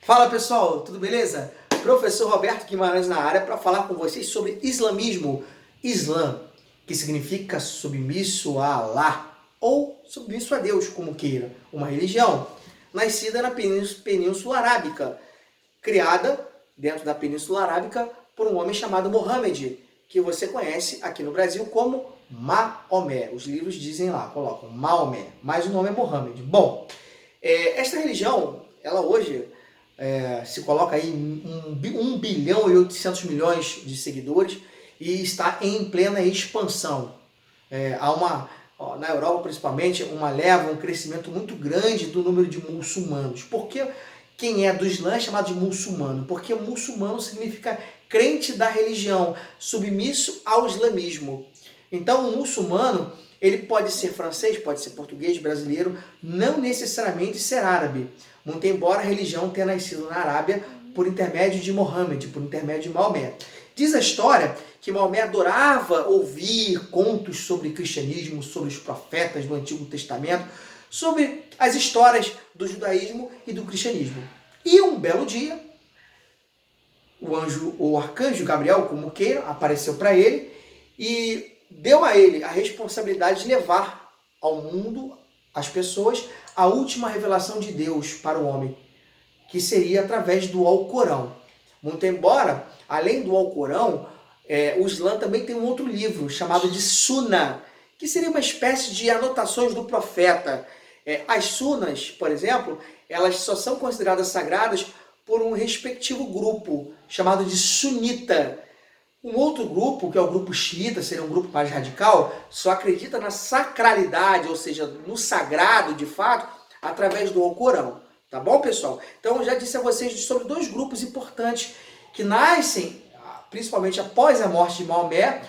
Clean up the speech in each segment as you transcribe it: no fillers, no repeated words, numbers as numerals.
Fala pessoal, tudo beleza? Professor Roberto Guimarães na área para falar com vocês sobre islamismo. Islã, que significa submisso a Allah ou submisso a Deus, como queira. Uma religião nascida na Península Arábica, criada dentro da Península Arábica por um homem chamado Mohammed, que você conhece aqui no Brasil como Maomé. Os livros dizem lá, colocam Maomé, mas o nome é Mohammed. Bom, esta religião, ela hoje se coloca aí 1 bilhão e 800 milhões de seguidores e está em plena expansão. Há na Europa principalmente, um crescimento muito grande do número de muçulmanos. Por que quem é do Islã é chamado de muçulmano? Porque muçulmano significa crente da religião, submisso ao islamismo. Então, o muçulmano, ele pode ser francês, pode ser português, brasileiro, não necessariamente ser árabe. Muito embora a religião tenha nascido na Arábia por intermédio de Mohammed, por intermédio de Maomé. Diz a história que Maomé adorava ouvir contos sobre cristianismo, sobre os profetas do Antigo Testamento, sobre as histórias do judaísmo e do cristianismo. E um belo dia, o arcanjo Gabriel, como queira, apareceu para ele e deu a ele a responsabilidade de levar ao mundo, às pessoas, a última revelação de Deus para o homem, que seria através do Alcorão. Muito embora, além do Alcorão, o Islã também tem um outro livro chamado de Sunnah, que seria uma espécie de anotações do profeta. As Sunnas, por exemplo, elas só são consideradas sagradas por um respectivo grupo, chamado de sunita. Um outro grupo, que é o grupo xiita, seria um grupo mais radical, só acredita na sacralidade, ou seja, no sagrado de fato, através do Alcorão. Tá bom, pessoal? Então, eu já disse a vocês sobre dois grupos importantes que nascem, principalmente após a morte de Maomé,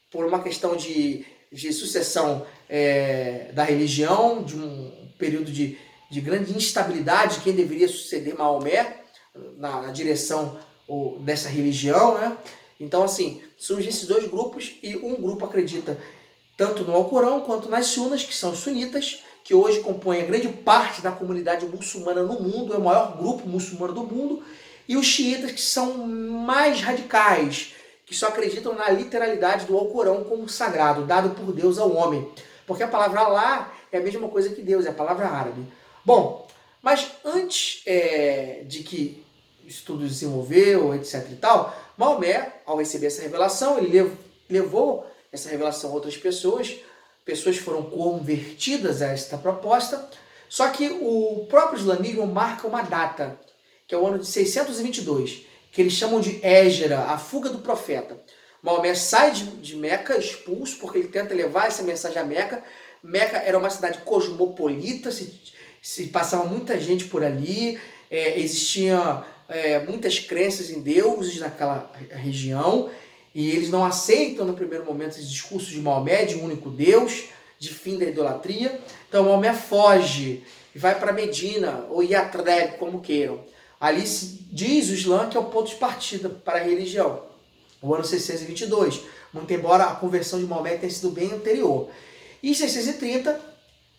por uma questão de sucessão da religião, de um período de grande instabilidade de quem deveria suceder Maomé na direção dessa religião, né? Então, assim, surgem esses dois grupos e um grupo acredita tanto no Alcorão quanto nas Sunnas, que são os sunitas, que hoje compõem a grande parte da comunidade muçulmana no mundo, é o maior grupo muçulmano do mundo, e os xiitas, que são mais radicais, que só acreditam na literalidade do Alcorão como sagrado, dado por Deus ao homem. Porque a palavra Allah é a mesma coisa que Deus, é a palavra árabe. Bom, mas antes de que isso tudo desenvolveu, etc e tal, Maomé, ao receber essa revelação, ele levou essa revelação a outras pessoas foram convertidas a esta proposta, só que o próprio islamismo marca uma data, que é o ano de 622, que eles chamam de Hégira, a fuga do profeta. Maomé sai de Meca, expulso, porque ele tenta levar essa mensagem a Meca. Meca era uma cidade cosmopolita, se passava muita gente por ali, existia muitas crenças em deuses naquela região, e eles não aceitam no primeiro momento esse discurso de Maomé, de um único Deus, de fim da idolatria. Então Maomé foge e vai para Medina, ou Yatreb, como queiram. Ali diz o Islã que é o ponto de partida para a religião, o ano 622, muito embora a conversão de Maomé tenha sido bem anterior. E em 630,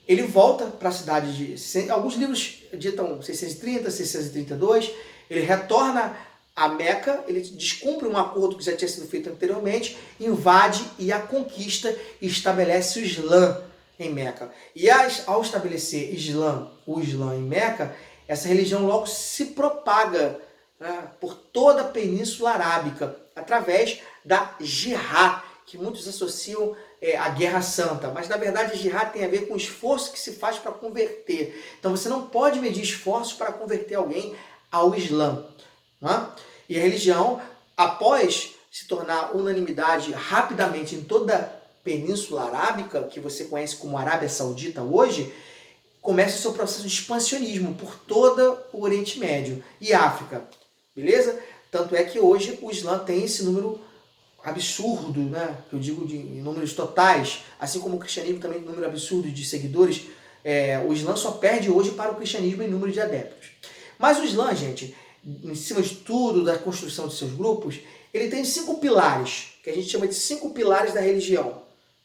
ele volta para a cidade de... Alguns livros ditam 630, 632, ele retorna a Meca, ele descumpre um acordo que já tinha sido feito anteriormente, invade e a conquista e estabelece o Islã em Meca. E ao estabelecer o Islã em Meca, essa religião logo se propaga, né, por toda a Península Arábica, através da Jihad, que muitos associam à Guerra Santa. Mas na verdade a Jihad tem a ver com o esforço que se faz para converter. Então você não pode medir esforços para converter alguém ao Islã. E a religião, após se tornar unanimidade rapidamente em toda a Península Arábica, que você conhece como Arábia Saudita hoje, começa o seu processo de expansionismo por todo o Oriente Médio e África, beleza? Tanto é que hoje o Islã tem esse número absurdo, né? Que eu digo em números totais, assim como o cristianismo também tem um número absurdo de seguidores. O Islã só perde hoje para o cristianismo em número de adeptos. Mas o Islã, gente, em cima de tudo, da construção de seus grupos, ele tem 5 pilares, que a gente chama de 5 pilares da religião,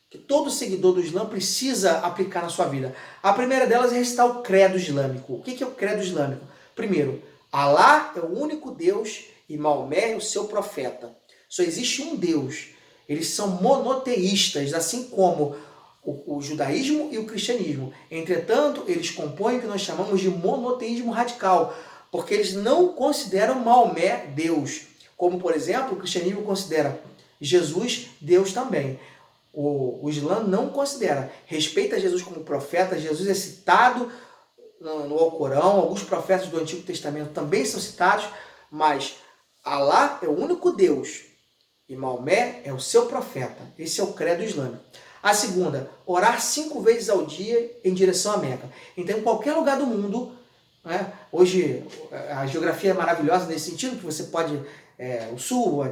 que todo seguidor do Islã precisa aplicar na sua vida. A primeira delas é recitar o credo islâmico. O que é o credo islâmico? Primeiro, Alá é o único Deus e Maomé é o seu profeta. Só existe um Deus. Eles são monoteístas, assim como o judaísmo e o cristianismo. Entretanto, eles compõem o que nós chamamos de monoteísmo radical, porque eles não consideram Maomé Deus. Como, por exemplo, o cristianismo considera Jesus Deus também. O Islã não considera. Respeita Jesus como profeta. Jesus é citado no Alcorão. Alguns profetas do Antigo Testamento também são citados. Mas Alá é o único Deus e Maomé é o seu profeta. Esse é o credo islâmico. A segunda, orar 5 vezes ao dia em direção à Meca. Então, em qualquer lugar do mundo, né, hoje a geografia é maravilhosa nesse sentido, que você pode ao sul,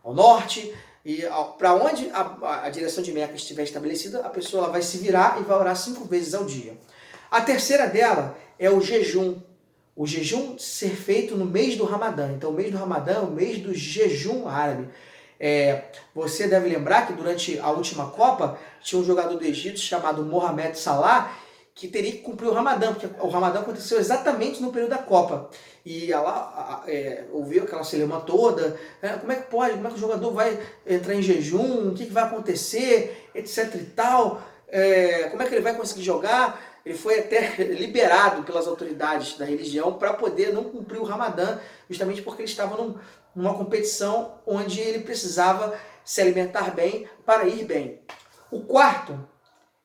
ao norte, e para onde a direção de Meca estiver estabelecida, a pessoa ela vai se virar e vai orar 5 vezes ao dia. A terceira dela é o jejum. O jejum ser feito no mês do Ramadã. Então, o mês do Ramadã é o mês do jejum árabe. Você deve lembrar que durante a última Copa tinha um jogador do Egito chamado Mohamed Salah que teria que cumprir o Ramadã, porque o Ramadã aconteceu exatamente no período da Copa. E ela ouviu aquela celeuma toda, como é que pode, como é que o jogador vai entrar em jejum, o que vai acontecer, etc e tal, como é que ele vai conseguir jogar. Ele foi até liberado pelas autoridades da religião para poder não cumprir o Ramadã, justamente porque ele estava numa competição onde ele precisava se alimentar bem para ir bem. O quarto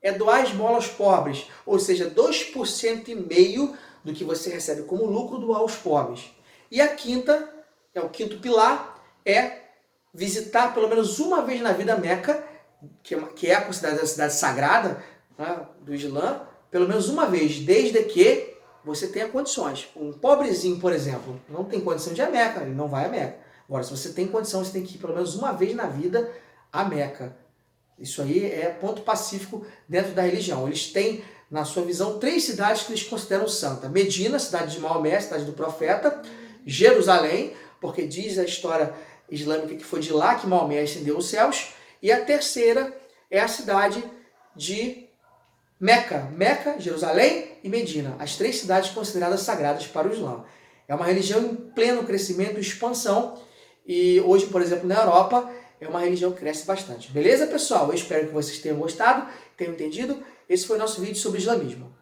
é doar esmola aos pobres, ou seja, 2,5% do que você recebe como lucro doar aos pobres. E a quinta, o quinto pilar, é visitar pelo menos uma vez na vida Meca, que é considerada a cidade sagrada, né, do Islã, pelo menos uma vez, desde que você tenha condições. Um pobrezinho, por exemplo, não tem condição de ir a Meca, ele não vai a Meca. Agora, se você tem condição, você tem que ir pelo menos uma vez na vida a Meca. Isso aí é ponto pacífico dentro da religião. Eles têm, na sua visão, 3 cidades que eles consideram santa. Medina, cidade de Maomé, cidade do profeta. Jerusalém, porque diz a história islâmica que foi de lá que Maomé ascendeu aos céus. E a terceira é a cidade de Meca. Meca, Jerusalém e Medina. As 3 cidades consideradas sagradas para o Islã. É uma religião em pleno crescimento e expansão. E hoje, por exemplo, na Europa, é uma religião que cresce bastante. Beleza, pessoal? Eu espero que vocês tenham gostado, tenham entendido. Esse foi o nosso vídeo sobre islamismo.